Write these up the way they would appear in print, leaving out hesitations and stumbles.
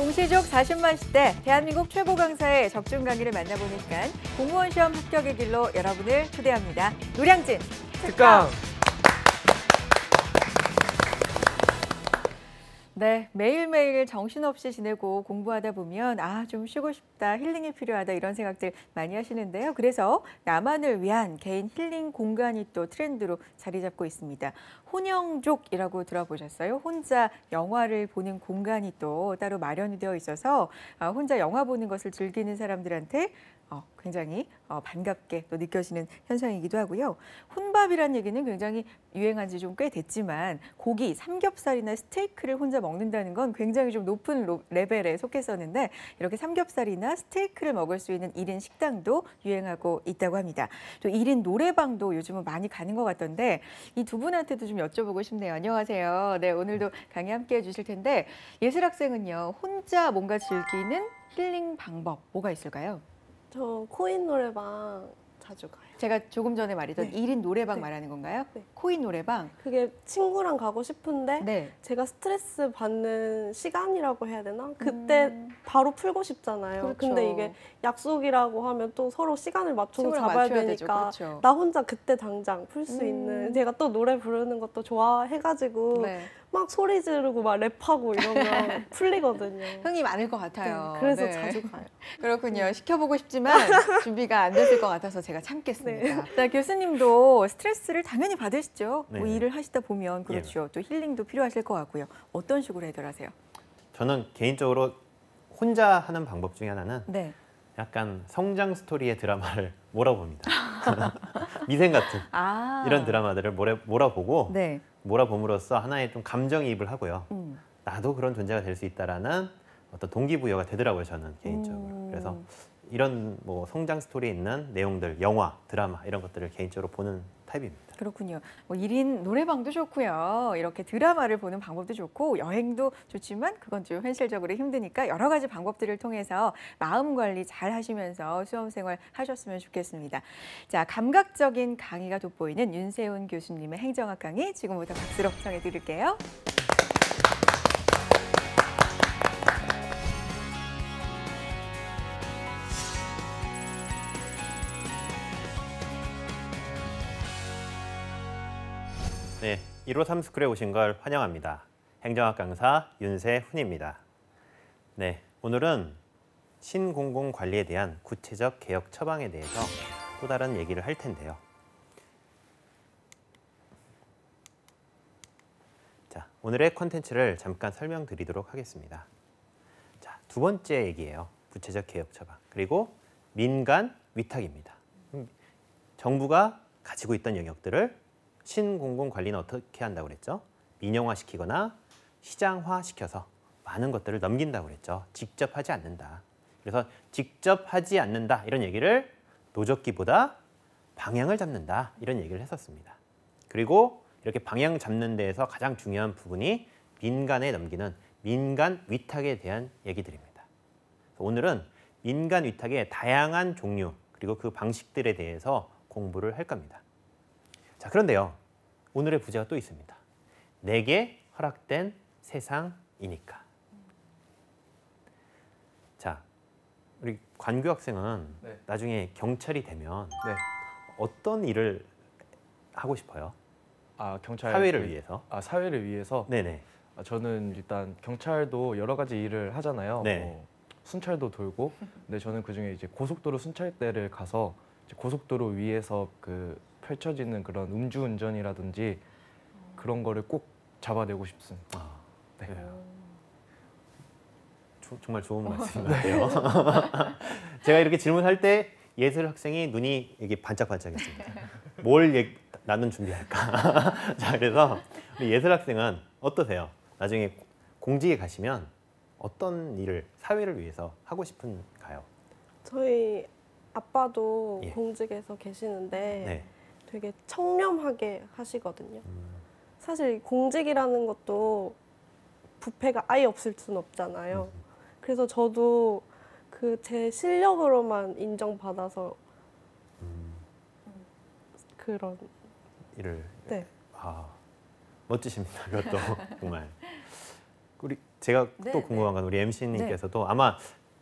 공시족 40만 시대 대한민국 최고 강사의 적중 강의를 만나보니까 공무원 시험 합격의 길로 여러분을 초대합니다. 노량진 특강! 네, 매일매일 정신없이 지내고 공부하다 보면 좀 쉬고 싶다, 힐링이 필요하다 이런 생각들 많이 하시는데요. 그래서 나만을 위한 개인 힐링 공간이 또 트렌드로 자리 잡고 있습니다. 혼영족이라고 들어보셨어요? 혼자 영화를 보는 공간이 또 따로 마련이 되어 있어서 혼자 영화 보는 것을 즐기는 사람들한테 굉장히 반갑게 또 느껴지는 현상이기도 하고요. 혼밥이라는 얘기는 굉장히 유행한 지 좀 꽤 됐지만 고기, 삼겹살이나 스테이크를 혼자 먹는다는 건 굉장히 좀 높은 레벨에 속했었는데 이렇게 삼겹살이나 스테이크를 먹을 수 있는 1인 식당도 유행하고 있다고 합니다. 또 1인 노래방도 요즘은 많이 가는 것 같던데 이 두 분한테도 좀 여쭤보고 싶네요. 안녕하세요. 네, 오늘도 강의 함께 해주실 텐데 예슬학생은요. 혼자 뭔가 즐기는 힐링 방법 뭐가 있을까요? 저 코인 노래방 자주 가요. 제가 조금 전에 말했던 네. 1인 노래방 네. 말하는 건가요? 네. 코인 노래방? 그게 친구랑 가고 싶은데 네. 제가 스트레스 받는 시간이라고 해야 되나? 그때 바로 풀고 싶잖아요. 그렇죠. 근데 이게 약속이라고 하면 또 서로 시간을 맞춰서 친구랑 잡아야 맞춰야 되니까 되죠. 그렇죠. 나 혼자 그때 당장 풀 수 있는, 제가 또 노래 부르는 것도 좋아해가지고 네. 막 소리 지르고 막 랩하고 이러면 풀리거든요. 흥이 많을 것 같아요. 네, 그래서 네. 자주 가요. 그렇군요. 시켜보고 싶지만 준비가 안 됐을 것 같아서 제가 참겠습니다. 자, 교수님도 스트레스를 당연히 받으시죠. 뭐 네네. 일을 하시다 보면 그렇죠. 또 힐링도 필요하실 것 같고요. 어떤 식으로 해결하세요? 저는 개인적으로 혼자 하는 방법 중에 하나는 네. 약간 성장 스토리의 드라마를 몰아봅니다. 미생 같은 이런 드라마들을 몰아보고 네. 몰아봄으로써 하나의 좀 감정이입을 하고요. 음. 나도 그런 존재가 될 수 있다라는 어떤 동기부여가 되더라고요. 저는 개인적으로. 그래서 이런 뭐 성장 스토리에 있는 내용들, 영화, 드라마 이런 것들을 개인적으로 보는 타입입니다. 그렇군요. 뭐 1인 노래방도 좋고요. 이렇게 드라마를 보는 방법도 좋고 여행도 좋지만 그건 좀 현실적으로 힘드니까 여러 가지 방법들을 통해서 마음 관리 잘 하시면서 수험생활 하셨으면 좋겠습니다. 자, 감각적인 강의가 돋보이는 윤세훈 교수님의 행정학 강의 지금부터 박수로 청해 드릴게요. 네, 153 스쿨에 오신 걸 환영합니다. 행정학 강사 윤세훈입니다. 네, 오늘은 신공공관리에 대한 구체적 개혁 처방에 대해서 또 다른 얘기를 할 텐데요. 자, 오늘의 콘텐츠를 잠깐 설명드리도록 하겠습니다. 자, 두 번째 얘기예요. 구체적 개혁 처방. 그리고 민간 위탁입니다. 정부가 가지고 있던 영역들을 신공공관리는 어떻게 한다고 그랬죠? 민영화시키거나 시장화시켜서 많은 것들을 넘긴다고 그랬죠. 직접 하지 않는다. 그래서 직접 하지 않는다 이런 얘기를 노젓기보다 방향을 잡는다 이런 얘기를 했었습니다. 그리고 이렇게 방향 잡는 데에서 가장 중요한 부분이 민간에 넘기는 민간 위탁에 대한 얘기들입니다. 오늘은 민간 위탁의 다양한 종류 그리고 그 방식들에 대해서 공부를 할 겁니다. 자, 그런데요. 오늘의 부제가 또 있습니다. 내게 허락된 세상이니까. 자, 우리 관교 학생은 나중에 경찰이 되면 어떤 일을 하고 싶어요? 경찰 사회를 위해서? 사회를 위해서? 네네. 저는 일단 경찰도 여러 가지 일을 하잖아요. 네. 뭐 순찰도 돌고, 근데 저는 그중에 이제 고속도로 순찰대를 가서 이제 고속도로 위에서 그 펼쳐지는 그런 음주운전이라든지 그런 거를 꼭 잡아내고 싶습니다. 네. 정말 좋은 말씀인 것 같아요. 제가 이렇게 질문할 때 예슬 학생이 눈이 이게 반짝반짝했습니다. 뭘 나는 준비할까? 자, 그래서 우리 예슬 학생은 어떠세요? 나중에 공직에 가시면 어떤 일을 사회를 위해서 하고 싶은가요? 저희 아빠도 예. 공직에서 계시는데 네. 되게 청렴하게 하시거든요. 사실 공직이라는 것도 부패가 아예 없을 수는 없잖아요. 그래서 저도 그 제 실력으로만 인정받아서 그런 일을 네. 멋지십니다. 그것도 정말. 우리 제가 네, 또 궁금한 건 우리 네. MC님께서도 아마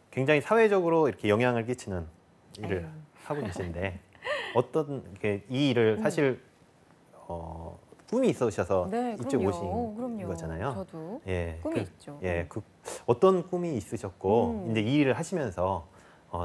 굉장히 사회적으로 이렇게 영향을 끼치는 일을 아유. 하고 계신데 어떤 이 일을 사실 꿈이 있으셔서 네, 이쪽 오신 그럼요. 거잖아요. 저도 예, 꿈이 있죠. 어떤 꿈이 있으셨고 음. 이제 이 일을 하시면서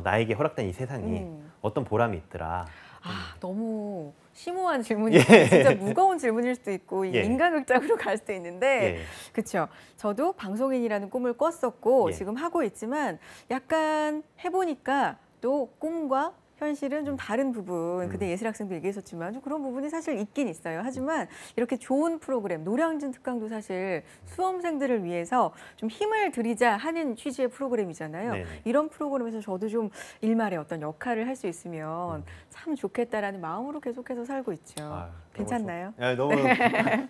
나에게 허락된 이 세상이 어떤 보람이 있더라. 아, 너무 심오한 질문이 진짜 무거운 질문일 수도 있고 이 예. 인간극장으로 갈 수도 있는데 예. 그렇죠. 저도 방송인이라는 꿈을 꿨었고 예. 지금 하고 있지만 약간 해보니까 또 꿈과 현실은 좀 다른 부분, 그때 예슬학생도 얘기했었지만 좀 그런 부분이 사실 있긴 있어요. 하지만 이렇게 좋은 프로그램, 노량진 특강도 사실 수험생들을 위해서 좀 힘을 들이자 하는 취지의 프로그램이잖아요. 네네. 이런 프로그램에서 저도 좀 일말의 어떤 역할을 할 수 있으면 참 좋겠다라는 마음으로 계속해서 살고 있죠. 아, 괜찮나요? 너무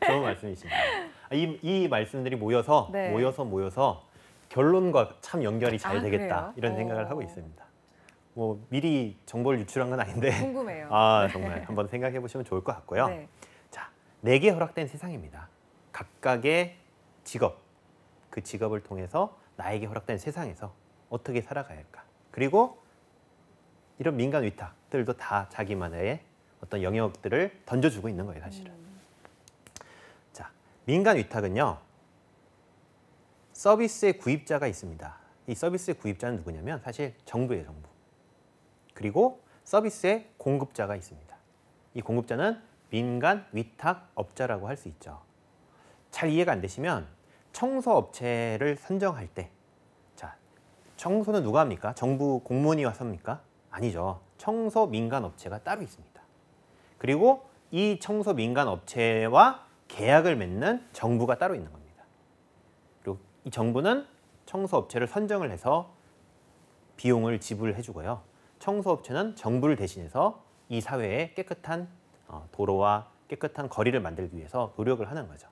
좋은 말씀이십니다. 이 말씀들이 모여서 네. 모여서 결론과 참 연결이 잘 아, 되겠다 그래요? 이런 생각을 하고 있습니다. 뭐 미리 정보를 유출한 건 아닌데 궁금해요. 정말 한번 생각해 보시면 좋을 것 같고요. 네. 자, 4개 허락된 세상입니다. 각각의 직업, 그 직업을 통해서 나에게 허락된 세상에서 어떻게 살아가야 할까? 그리고 이런 민간 위탁들도 다 자기만의 어떤 영역들을 던져주고 있는 거예요, 사실은. 자, 민간 위탁은요, 서비스의 구입자가 있습니다. 이 서비스의 구입자는 누구냐면 사실 정부예요, 정부. 그리고 서비스의 공급자가 있습니다. 이 공급자는 민간 위탁업자라고 할 수 있죠. 잘 이해가 안 되시면 청소업체를 선정할 때, 자, 청소는 누가 합니까? 정부 공무원이 와서 합니까? 아니죠. 청소 민간업체가 따로 있습니다. 그리고 이 청소 민간업체와 계약을 맺는 정부가 따로 있는 겁니다. 그리고 이 정부는 청소업체를 선정을 해서 비용을 지불해 주고요. 청소업체는 정부를 대신해서 이 사회에 깨끗한 도로와 깨끗한 거리를 만들기 위해서 노력을 하는 거죠.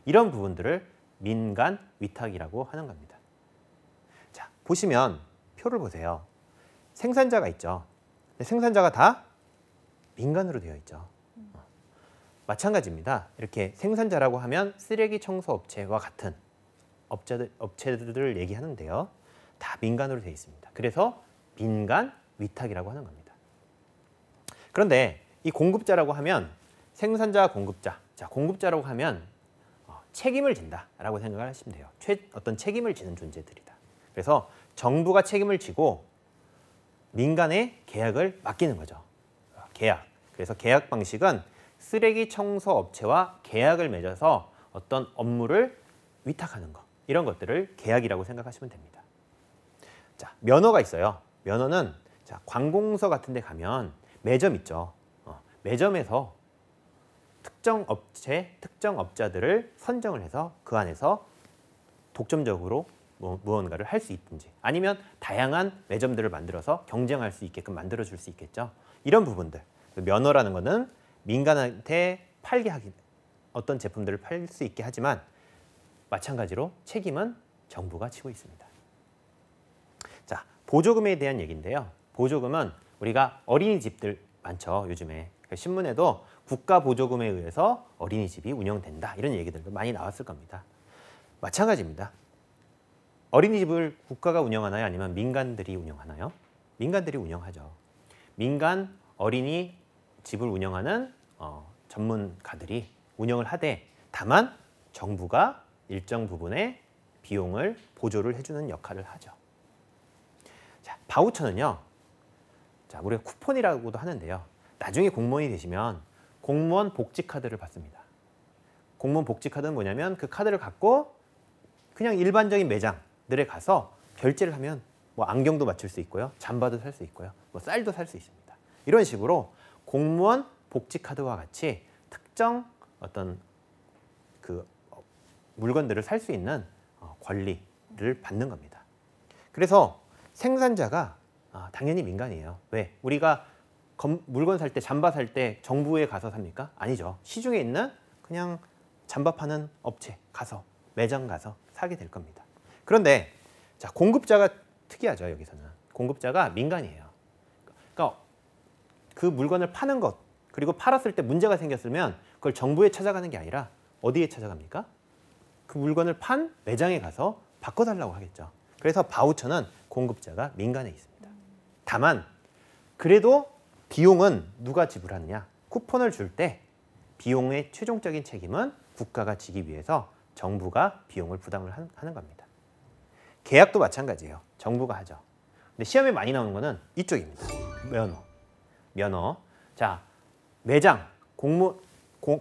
이런 부분들을 민간 위탁이라고 하는 겁니다. 자, 보시면 표를 보세요. 생산자가 있죠. 근데 생산자가 다 민간으로 되어 있죠. 마찬가지입니다. 이렇게 생산자라고 하면 쓰레기 청소업체와 같은 업체들을 얘기하는데요. 다 민간으로 되어 있습니다. 그래서 민간 위탁이라고 하는 겁니다. 그런데 이 공급자라고 하면 생산자, 공급자. 자, 공급자라고 하면 책임을 진다라고 생각을 하시면 돼요. 어떤 책임을 지는 존재들이다. 그래서 정부가 책임을 지고 민간에 계약을 맡기는 거죠. 계약. 그래서 계약 방식은 쓰레기 청소 업체와 계약을 맺어서 어떤 업무를 위탁하는 것. 이런 것들을 계약이라고 생각하시면 됩니다. 자, 면허가 있어요. 면허는 자, 관공서 같은 데 가면 매점 있죠. 매점에서 특정 업체, 특정 업자들을 선정을 해서 그 안에서 독점적으로 무언가를 할 수 있든지 아니면 다양한 매점들을 만들어서 경쟁할 수 있게끔 만들어줄 수 있겠죠. 이런 부분들. 면허라는 것은 민간한테 팔게 하기, 어떤 제품들을 팔 수 있게 하지만 마찬가지로 책임은 정부가 지고 있습니다. 자, 보조금에 대한 얘기인데요. 보조금은 우리가 어린이집들 많죠, 요즘에. 신문에도 국가 보조금에 의해서 어린이집이 운영된다 이런 얘기들도 많이 나왔을 겁니다. 마찬가지입니다. 어린이집을 국가가 운영하나요? 아니면 민간들이 운영하나요? 민간들이 운영하죠. 민간 어린이집을 운영하는 전문가들이 운영을 하되 다만 정부가 일정 부분의 비용을 보조를 해주는 역할을 하죠. 자, 바우처는요. 자, 우리가 쿠폰이라고도 하는데요. 나중에 공무원이 되시면 공무원 복지 카드를 받습니다. 공무원 복지 카드는 뭐냐면 그 카드를 갖고 그냥 일반적인 매장들에 가서 결제를 하면 뭐 안경도 맞출 수 있고요. 잠바도 살 수 있고요. 뭐 쌀도 살 수 있습니다. 이런 식으로 공무원 복지 카드와 같이 특정 어떤 그 물건들을 살 수 있는 권리를 받는 겁니다. 그래서 생산자가 당연히 민간이에요. 왜? 우리가 물건 살 때, 잠바 살 때 정부에 가서 삽니까? 아니죠. 시중에 있는 그냥 잠바 파는 업체 가서, 매장 가서 사게 될 겁니다. 그런데 자, 공급자가 특이하죠, 여기서는. 공급자가 민간이에요. 그러니까 그 물건을 파는 것, 그리고 팔았을 때 문제가 생겼으면 그걸 정부에 찾아가는 게 아니라 어디에 찾아갑니까? 그 물건을 판 매장에 가서 바꿔달라고 하겠죠. 그래서 바우처는 공급자가 민간에 있습니다. 다만 그래도 비용은 누가 지불하느냐? 쿠폰을 줄 때 비용의 최종적인 책임은 국가가 지기 위해서 정부가 비용을 부담을 하는 겁니다. 계약도 마찬가지예요. 정부가 하죠. 근데 시험에 많이 나오는 거는 이쪽입니다. 면허. 자, 매장,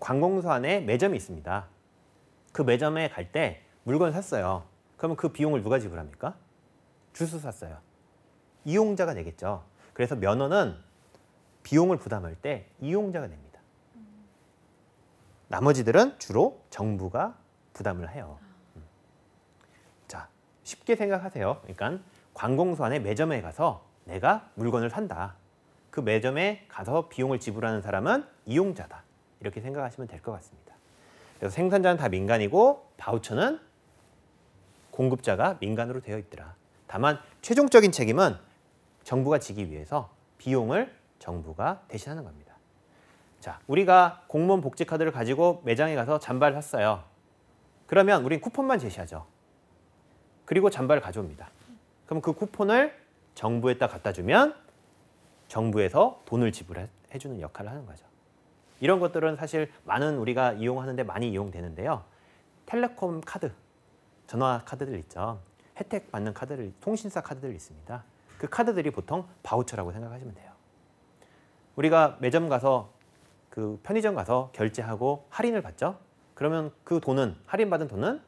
관공서 안에 매점이 있습니다. 그 매점에 갈 때 물건 샀어요. 그러면 그 비용을 누가 지불합니까? 주스 샀어요. 이용자가 내겠죠. 그래서 면허는 비용을 부담할 때 이용자가 냅니다. 나머지들은 주로 정부가 부담을 해요. 자, 쉽게 생각하세요. 그러니까 관공서 안에 매점에 가서 내가 물건을 산다. 그 매점에 가서 비용을 지불하는 사람은 이용자다. 이렇게 생각하시면 될 것 같습니다. 그래서 생산자는 다 민간이고 바우처는 공급자가 민간으로 되어 있더라. 다만 최종적인 책임은 정부가 지기 위해서 비용을 정부가 대신하는 겁니다. 자, 우리가 공무원 복지 카드를 가지고 매장에 가서 잠바를 샀어요. 그러면 우린 쿠폰만 제시하죠. 그리고 잠바를 가져옵니다. 그럼 그 쿠폰을 정부에다 갖다 주면 정부에서 돈을 지불해 주는 역할을 하는 거죠. 이런 것들은 사실 많은 우리가 이용하는데 많이 이용되는데요. 텔레콤 카드, 전화 카드들 있죠. 혜택 받는 카드들, 통신사 카드들 있습니다. 그 카드들이 보통 바우처라고 생각하시면 돼요. 우리가 매점 가서 그 편의점 가서 결제하고 할인을 받죠. 그러면 그 돈은 할인받은 돈은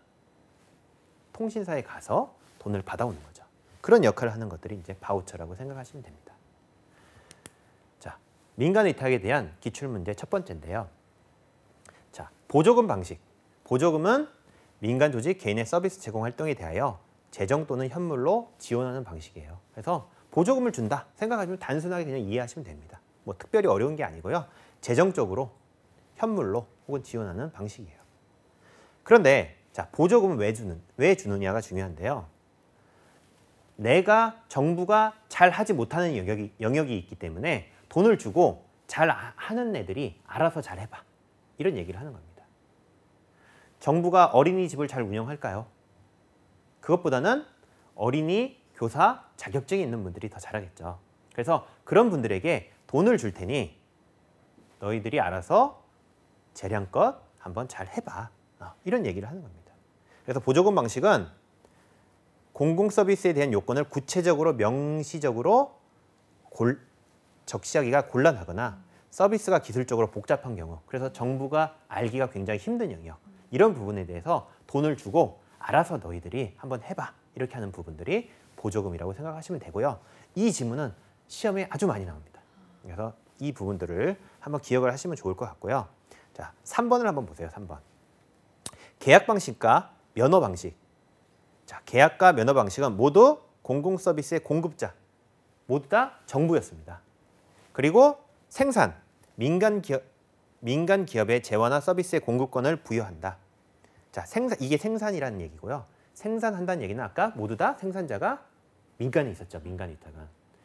통신사에 가서 돈을 받아오는 거죠. 그런 역할을 하는 것들이 이제 바우처라고 생각하시면 됩니다. 자, 민간 위탁에 대한 기출문제 첫 번째인데요. 자, 보조금 방식. 보조금은 민간 조직 개인의 서비스 제공 활동에 대하여 재정 또는 현물로 지원하는 방식이에요. 그래서 보조금을 준다 생각하시면 단순하게 그냥 이해하시면 됩니다. 뭐 특별히 어려운 게 아니고요. 재정적으로 현물로 혹은 지원하는 방식이에요. 그런데 자, 보조금은 왜 주느냐가 중요한데요. 내가 정부가 잘 하지 못하는 영역이 있기 때문에 돈을 주고 잘 하는 애들이 알아서 잘 해봐. 이런 얘기를 하는 겁니다. 정부가 어린이집을 잘 운영할까요? 그것보다는 어린이 교사 자격증이 있는 분들이 더 잘하겠죠. 그래서 그런 분들에게 돈을 줄 테니 너희들이 알아서 재량껏 한번 잘 해봐. 이런 얘기를 하는 겁니다. 그래서 보조금 방식은 공공 서비스에 대한 요건을 구체적으로 명시적으로 적시하기가 곤란하거나 서비스가 기술적으로 복잡한 경우, 그래서 정부가 알기가 굉장히 힘든 영역, 이런 부분에 대해서 돈을 주고 알아서 너희들이 한번 해봐. 이렇게 하는 부분들이 보조금이라고 생각하시면 되고요. 이 지문은 시험에 아주 많이 나옵니다. 그래서 이 부분들을 한번 기억을 하시면 좋을 것 같고요. 자, 3번을 한번 보세요. 3번. 계약 방식과 면허 방식. 자, 계약과 면허 방식은 모두 공공 서비스의 공급자, 모두 다 정부였습니다. 그리고 생산, 민간 기업의 재화나 서비스의 공급권을 부여한다. 자, 이게 생산이라는 얘기고요. 생산한다는 얘기는 아까 모두 다 생산자가 민간에 있었죠. 민간 위탁은.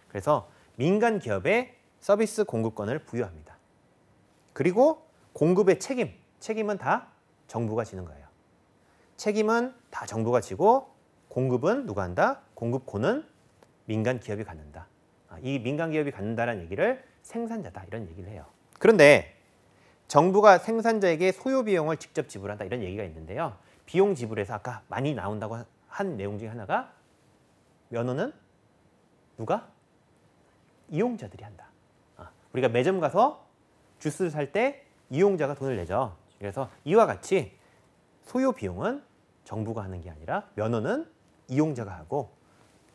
그래서 민간 기업에 서비스 공급권을 부여합니다. 그리고 공급의 책임은 다 정부가 지는 거예요. 책임은 다 정부가 지고 공급은 누가 한다? 공급권은 민간 기업이 갖는다. 이 민간 기업이 갖는다라는 얘기를 생산자다 이런 얘기를 해요. 그런데 정부가 생산자에게 소요 비용을 직접 지불한다 이런 얘기가 있는데요. 비용 지불에서 아까 많이 나온다고 한 내용 중에 하나가 면허는 누가? 이용자들이 한다. 우리가 매점 가서 주스를 살 때 이용자가 돈을 내죠. 그래서 이와 같이 소요 비용은 정부가 하는 게 아니라 면허는 이용자가 하고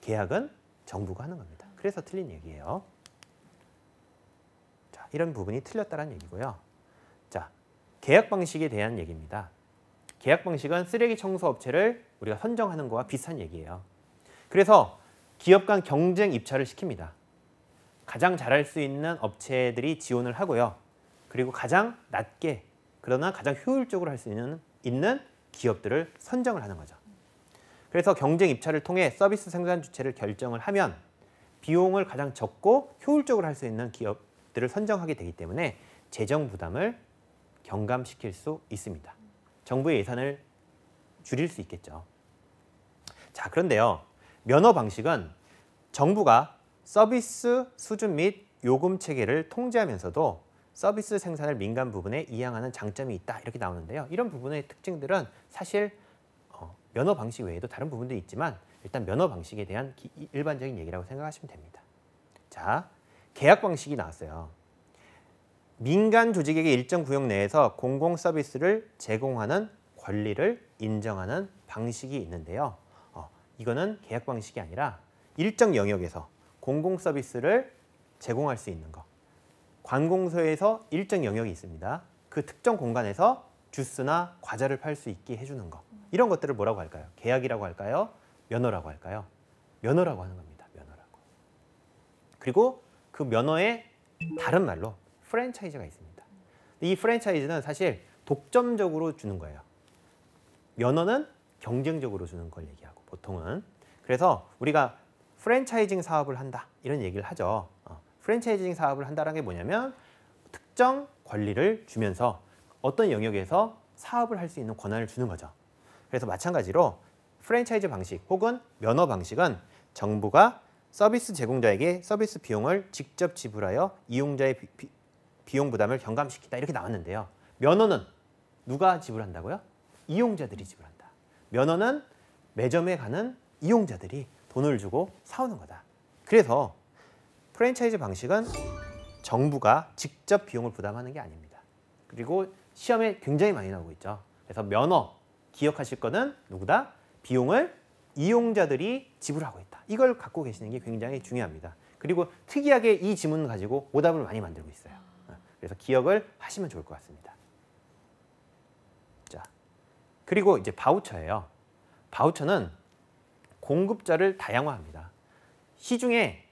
계약은 정부가 하는 겁니다. 그래서 틀린 얘기예요. 자, 이런 부분이 틀렸다는 얘기고요. 자, 계약 방식에 대한 얘기입니다. 계약 방식은 쓰레기 청소 업체를 우리가 선정하는 거와 비슷한 얘기예요. 그래서 기업 간 경쟁 입찰을 시킵니다. 가장 잘할 수 있는 업체들이 지원을 하고요. 그리고 가장 낮게 그러나 가장 효율적으로 할 수 있는 기업들을 선정을 하는 거죠. 그래서 경쟁 입찰을 통해 서비스 생산 주체를 결정을 하면 비용을 가장 적고 효율적으로 할 수 있는 기업들을 선정하게 되기 때문에 재정 부담을 경감시킬 수 있습니다. 정부의 예산을 줄일 수 있겠죠. 자, 그런데요. 면허 방식은 정부가 서비스 수준 및 요금 체계를 통제하면서도 서비스 생산을 민간 부분에 이양하는 장점이 있다 이렇게 나오는데요. 이런 부분의 특징들은 사실 면허 방식 외에도 다른 부분도 있지만 일단 면허 방식에 대한 일반적인 얘기라고 생각하시면 됩니다. 자, 계약 방식이 나왔어요. 민간 조직에게 일정 구역 내에서 공공 서비스를 제공하는 권리를 인정하는 방식이 있는데요. 이거는 계약 방식이 아니라 일정 영역에서 공공 서비스를 제공할 수 있는 거. 관공서에서 일정 영역이 있습니다. 그 특정 공간에서 주스나 과자를 팔 수 있게 해주는 거. 이런 것들을 뭐라고 할까요? 계약이라고 할까요? 면허라고 할까요? 면허라고 하는 겁니다. 면허라고. 그리고 그 면허의 다른 말로 프랜차이즈가 있습니다. 이 프랜차이즈는 사실 독점적으로 주는 거예요. 면허는 경쟁적으로 주는 걸 얘기하고 보통은. 그래서 우리가 프랜차이징 사업을 한다 이런 얘기를 하죠. 프랜차이징 사업을 한다는 게 뭐냐면 특정 권리를 주면서 어떤 영역에서 사업을 할 수 있는 권한을 주는 거죠. 그래서 마찬가지로 프랜차이즈 방식 혹은 면허 방식은 정부가 서비스 제공자에게 서비스 비용을 직접 지불하여 이용자의 비용 부담을 경감시키다 이렇게 나왔는데요. 면허는 누가 지불한다고요? 이용자들이 지불한다. 면허는 매점에 가는 이용자들이 돈을 주고 사오는 거다. 그래서 프랜차이즈 방식은 정부가 직접 비용을 부담하는 게 아닙니다. 그리고 시험에 굉장히 많이 나오고 있죠. 그래서 면허 기억하실 거는 누구다? 비용을 이용자들이 지불하고 있다. 이걸 갖고 계시는 게 굉장히 중요합니다. 그리고 특이하게 이 지문 가지고 오답을 많이 만들고 있어요. 그래서 기억을 하시면 좋을 것 같습니다. 자, 그리고 이제 바우처예요. 바우처는 공급자를 다양화합니다. 시중에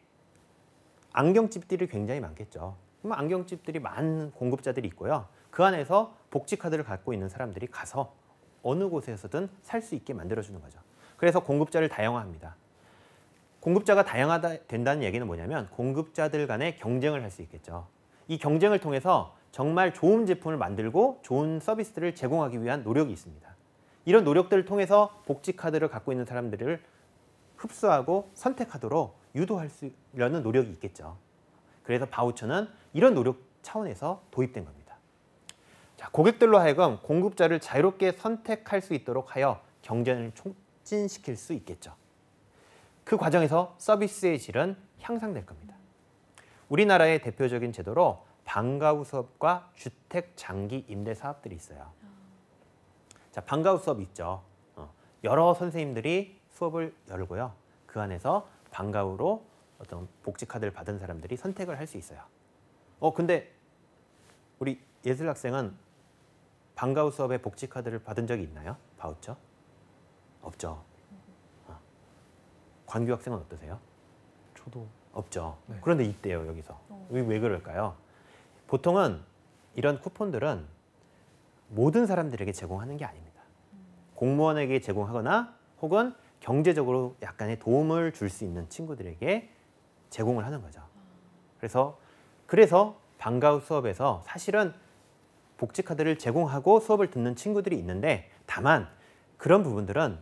안경집들이 굉장히 많겠죠. 그럼 안경집들이 많은 공급자들이 있고요. 그 안에서 복지카드를 갖고 있는 사람들이 가서 어느 곳에서든 살 수 있게 만들어주는 거죠. 그래서 공급자를 다양화합니다. 공급자가 다양하다 된다는 얘기는 뭐냐면 공급자들 간의 경쟁을 할 수 있겠죠. 이 경쟁을 통해서 정말 좋은 제품을 만들고 좋은 서비스를 제공하기 위한 노력이 있습니다. 이런 노력들을 통해서 복지카드를 갖고 있는 사람들을 흡수하고 선택하도록 유도하려는 노력이 있겠죠. 그래서 바우처는 이런 노력 차원에서 도입된 겁니다. 자, 고객들로 하여금 공급자를 자유롭게 선택할 수 있도록 하여 경쟁을 촉진시킬 수 있겠죠. 그 과정에서 서비스의 질은 향상될 겁니다. 우리나라의 대표적인 제도로 방과후 수업과 주택 장기 임대 사업들이 있어요. 자, 방과후 수업 있죠. 여러 선생님들이 수업을 열고요. 그 안에서 방과후로 어떤 복지카드를 받은 사람들이 선택을 할 수 있어요. 근데 우리 예슬 학생은 방과후 수업에 복지카드를 받은 적이 있나요? 바우처? 없죠. 관규 학생은 어떠세요? 저도 없죠. 네. 그런데 있대요, 여기서. 왜 그럴까요? 보통은 이런 쿠폰들은 모든 사람들에게 제공하는 게 아닙니다. 공무원에게 제공하거나 혹은 경제적으로 약간의 도움을 줄 수 있는 친구들에게 제공을 하는 거죠. 그래서 방과후 수업에서 사실은 복지카드를 제공하고 수업을 듣는 친구들이 있는데 다만 그런 부분들은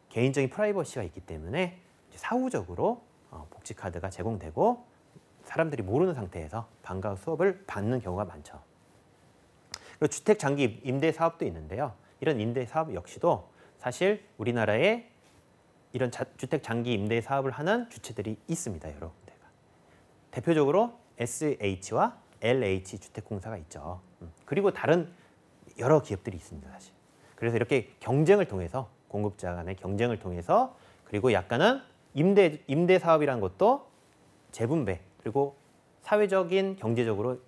개인적인 프라이버시가 있기 때문에 사후적으로 복지카드가 제공되고 사람들이 모르는 상태에서 방과후 수업을 받는 경우가 많죠. 그리고 주택 장기 임대 사업도 있는데요. 이런 임대 사업 역시도 사실 우리나라에 이런 주택 장기 임대 사업을 하는 주체들이 있습니다. 여러 군데가. 대표적으로 SH와 LH 주택공사가 있죠. 그리고 다른 여러 기업들이 있습니다. 사실. 그래서 이렇게 경쟁을 통해서 공급자 간의 경쟁을 통해서 그리고 약간은 임대 사업이라는 것도 재분배 그리고 사회적인 경제적으로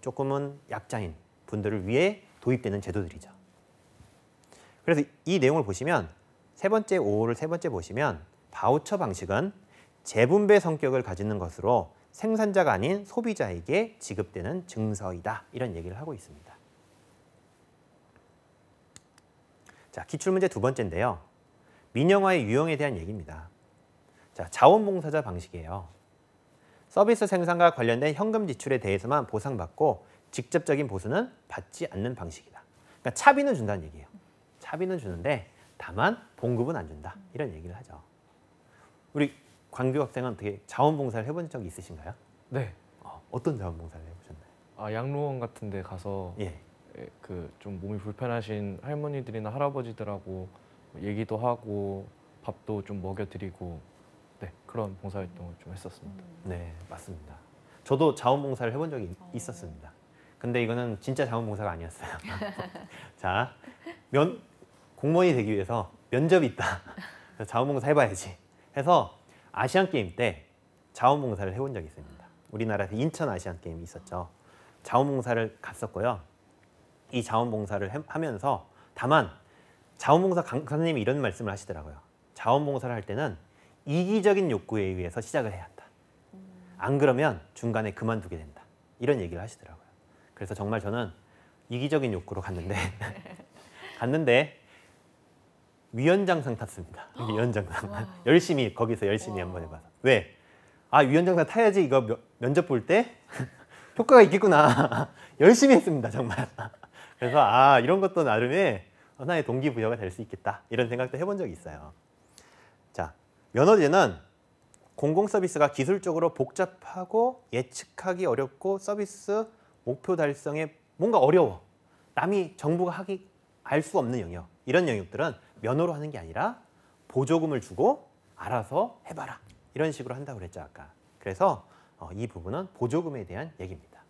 조금은 약자인 분들을 위해 도입되는 제도들이죠. 그래서 이 내용을 보시면 세 번째 5호를 세 번째 보시면 바우처 방식은 재분배 성격을 가지는 것으로 생산자가 아닌 소비자에게 지급되는 증서이다. 이런 얘기를 하고 있습니다. 자, 기출문제 두 번째인데요. 민영화의 유형에 대한 얘기입니다. 자, 자원봉사자 방식이에요. 서비스 생산과 관련된 현금 지출에 대해서만 보상받고 직접적인 보수는 받지 않는 방식이다. 그러니까 차비는 준다는 얘기예요. 차비는 주는데 다만 봉급은 안 준다. 이런 얘기를 하죠. 우리 광규 학생은 어떻게 자원봉사를 해본 적이 있으신가요? 네. 어떤 자원봉사를 해보셨나요? 양로원 같은 데 가서 예. 그 좀 몸이 불편하신 할머니들이나 할아버지들하고 얘기도 하고 밥도 좀 먹여드리고 네, 그런 봉사활동을 좀 했었습니다. 네, 맞습니다. 저도 자원봉사를 해본 적이 있었습니다. 근데 이거는 진짜 자원봉사가 아니었어요. 자, 공무원이 되기 위해서 면접이 있다. 그래서 자원봉사 해봐야지 해서 아시안게임 때 자원봉사를 해본 적이 있습니다. 우리나라에서 인천 아시안게임이 있었죠. 자원봉사를 갔었고요. 이 자원봉사를 하면서 다만 자원봉사 강사님이 이런 말씀을 하시더라고요. 자원봉사를 할 때는 이기적인 욕구에 의해서 시작을 해야 한다. 안 그러면 중간에 그만두게 된다. 이런 얘기를 하시더라고요. 그래서 정말 저는 이기적인 욕구로 갔는데 위원장상 탔습니다. 위원장상. 열심히 거기서 열심히 한번 해봐서. 왜? 위원장상 타야지 이거 면접 볼 때 효과가 있겠구나. 열심히 했습니다. 정말. 그래서 이런 것도 나름의 하나의 동기부여가 될 수 있겠다. 이런 생각도 해본 적이 있어요. 자, 면허제는 공공서비스가 기술적으로 복잡하고 예측하기 어렵고 서비스 목표 달성에 뭔가 어려워. 남이 정부가 알 수 없는 영역. 이런 영역들은 면허로 하는 게 아니라 보조금을 주고 알아서 해봐라. 이런 식으로 한다고 그랬죠, 아까. 그래서 이 부분은 보조금에 대한 얘기입니다.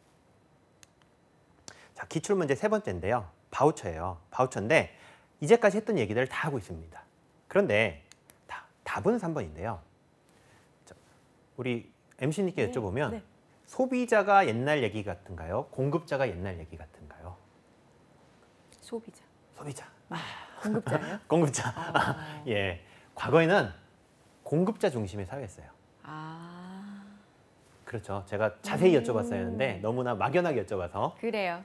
자, 기출문제 세 번째인데요. 바우처예요. 바우처인데 이제까지 했던 얘기들을 다 하고 있습니다. 그런데 답은 3번인데요. 우리 MC님께 여쭤보면 네. 소비자가 옛날 얘기 같은가요? 공급자가 옛날 얘기 같은가요? 소비자. 소비자. 공급자예요? 공급자. 예. 과거에는 공급자 중심의 사회였어요. 그렇죠. 제가 자세히 여쭤봤어야 했는데 너무나 막연하게 여쭤봐서. 그래요.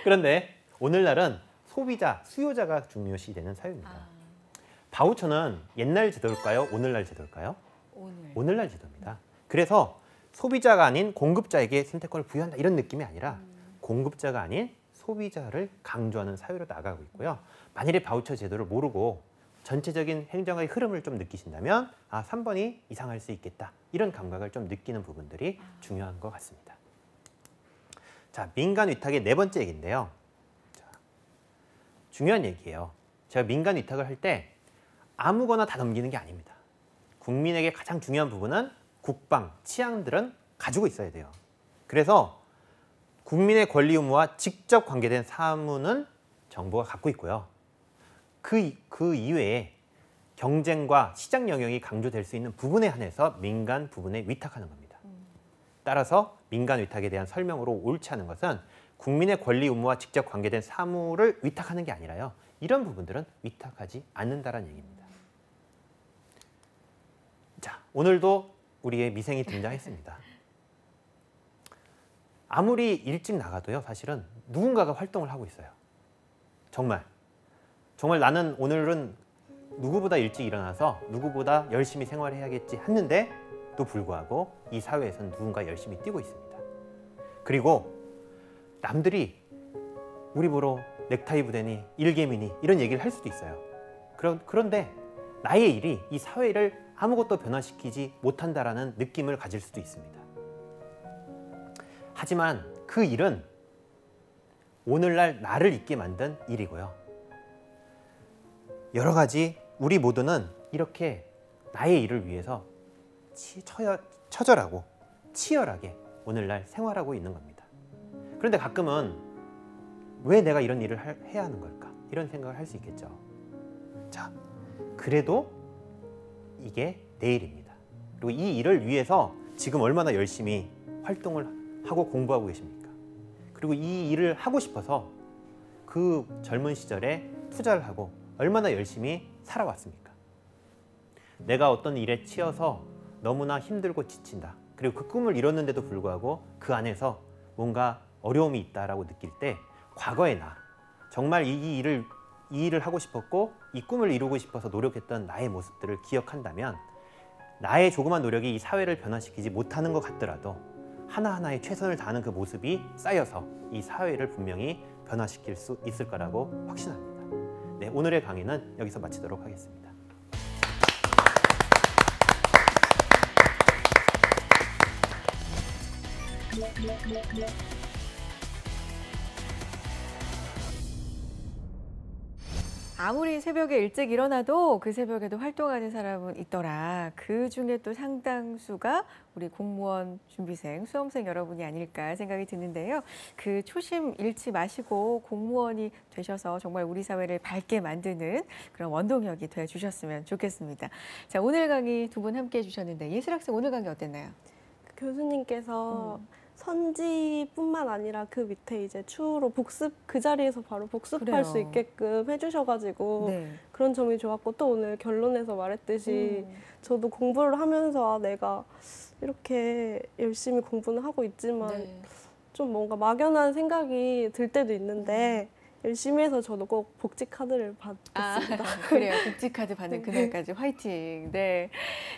그런데 오늘날은 소비자, 수요자가 중요시되는 사회입니다. 바우처는 옛날 제도일까요? 오늘날 제도일까요? 오늘날 제도입니다. 그래서 소비자가 아닌 공급자에게 선택권을 부여한다 이런 느낌이 아니라 공급자가 아닌 소비자를 강조하는 사회로 나가고 있고요. 만일에 바우처 제도를 모르고 전체적인 행정의 흐름을 좀 느끼신다면 3번이 이상할 수 있겠다. 이런 감각을 좀 느끼는 부분들이 중요한 것 같습니다. 자, 민간 위탁의 네 번째 얘기인데요. 자, 중요한 얘기예요. 제가 민간 위탁을 할 때 아무거나 다 넘기는 게 아닙니다. 국민에게 가장 중요한 부분은 국방, 치안들은 가지고 있어야 돼요. 그래서 국민의 권리 의무와 직접 관계된 사무는 정부가 갖고 있고요. 그 이외에 경쟁과 시장 영역이 강조될 수 있는 부분에 한해서 민간 부분에 위탁하는 겁니다. 따라서 민간 위탁에 대한 설명으로 옳지 않은 것은 국민의 권리 의무와 직접 관계된 사무를 위탁하는 게 아니라요. 이런 부분들은 위탁하지 않는다는 얘기입니다. 자, 오늘도 우리의 미생이 등장했습니다. 아무리 일찍 나가도요. 사실은 누군가가 활동을 하고 있어요. 정말 나는 오늘은 누구보다 일찍 일어나서 누구보다 열심히 생활해야겠지 했는데도 불구하고 이 사회에서는 누군가 열심히 뛰고 있습니다. 그리고 남들이 우리 보러 넥타이 부대니 일개미니 이런 얘기를 할 수도 있어요. 그런데 나의 일이 이 사회를 아무것도 변화시키지 못한다라는 느낌을 가질 수도 있습니다. 하지만 그 일은 오늘날 나를 있게 만든 일이고요. 여러 가지 우리 모두는 이렇게 나의 일을 위해서 처절하고 치열하게 오늘날 생활하고 있는 겁니다. 그런데 가끔은 왜 내가 이런 일을 해야 하는 걸까? 이런 생각을 할 수 있겠죠. 자, 그래도 이게 내 일입니다. 그리고 이 일을 위해서 지금 얼마나 열심히 활동을 하고 공부하고 계십니까? 그리고 이 일을 하고 싶어서 그 젊은 시절에 투자를 하고 얼마나 열심히 살아왔습니까? 내가 어떤 일에 치여서 너무나 힘들고 지친다. 그리고 그 꿈을 이뤘는데도 불구하고 그 안에서 뭔가 어려움이 있다라고 느낄 때 과거의 나, 정말 이 일을 하고 싶었고 이 꿈을 이루고 싶어서 노력했던 나의 모습들을 기억한다면 나의 조그만 노력이 이 사회를 변화시키지 못하는 것 같더라도 하나하나의 최선을 다하는 그 모습이 쌓여서 이 사회를 분명히 변화시킬 수 있을 거라고 확신합니다. 네, 오늘의 강의는 여기서 마치도록 하겠습니다. 아무리 새벽에 일찍 일어나도 그 새벽에도 활동하는 사람은 있더라. 그 중에 또 상당수가 우리 공무원 준비생, 수험생 여러분이 아닐까 생각이 드는데요. 그 초심 잃지 마시고 공무원이 되셔서 정말 우리 사회를 밝게 만드는 그런 원동력이 되어주셨으면 좋겠습니다. 자, 오늘 강의 두 분 함께 해주셨는데 예슬학생 오늘 강의 어땠나요? 교수님께서 선지뿐만 아니라 그 밑에 이제 추후로 복습, 그 자리에서 바로 복습할 그래요. 수 있게끔 해주셔가지고 네. 그런 점이 좋았고, 또 오늘 결론에서 말했듯이 저도 공부를 하면서 내가 이렇게 열심히 공부는 하고 있지만 네. 좀 뭔가 막연한 생각이 들 때도 있는데 열심히 해서 저도 꼭 복지 카드를 받겠습니다. 그래요. 복지카드 받는 그날까지 화이팅. 네.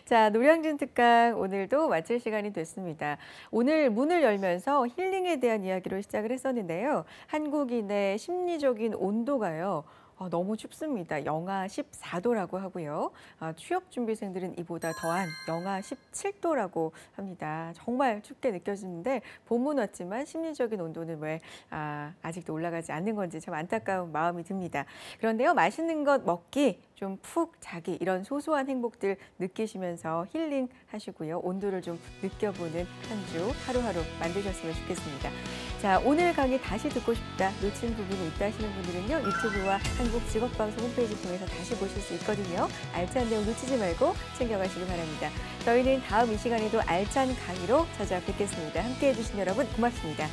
자, 노량진 특강 오늘도 마칠 시간이 됐습니다. 오늘 문을 열면서 힐링에 대한 이야기로 시작을 했었는데요. 한국인의 심리적인 온도가요. 너무 춥습니다. 영하 14도라고 하고요. 취업 준비생들은 이보다 더한 영하 17도라고 합니다. 정말 춥게 느껴지는데 봄은 왔지만 심리적인 온도는 왜 아직도 올라가지 않는 건지 참 안타까운 마음이 듭니다. 그런데요, 맛있는 것 먹기, 좀 푹 자기 이런 소소한 행복들 느끼시면서 힐링하시고요. 온도를 좀 느껴보는 한 주 하루하루 만드셨으면 좋겠습니다. 자, 오늘 강의 다시 듣고 싶다, 놓친 부분이 있다 하시는 분들은요. 유튜브와 한국직업방송 홈페이지 통해서 다시 보실 수 있거든요. 알찬 내용 놓치지 말고 챙겨가시기 바랍니다. 저희는 다음 이 시간에도 알찬 강의로 찾아뵙겠습니다. 함께해 주신 여러분 고맙습니다.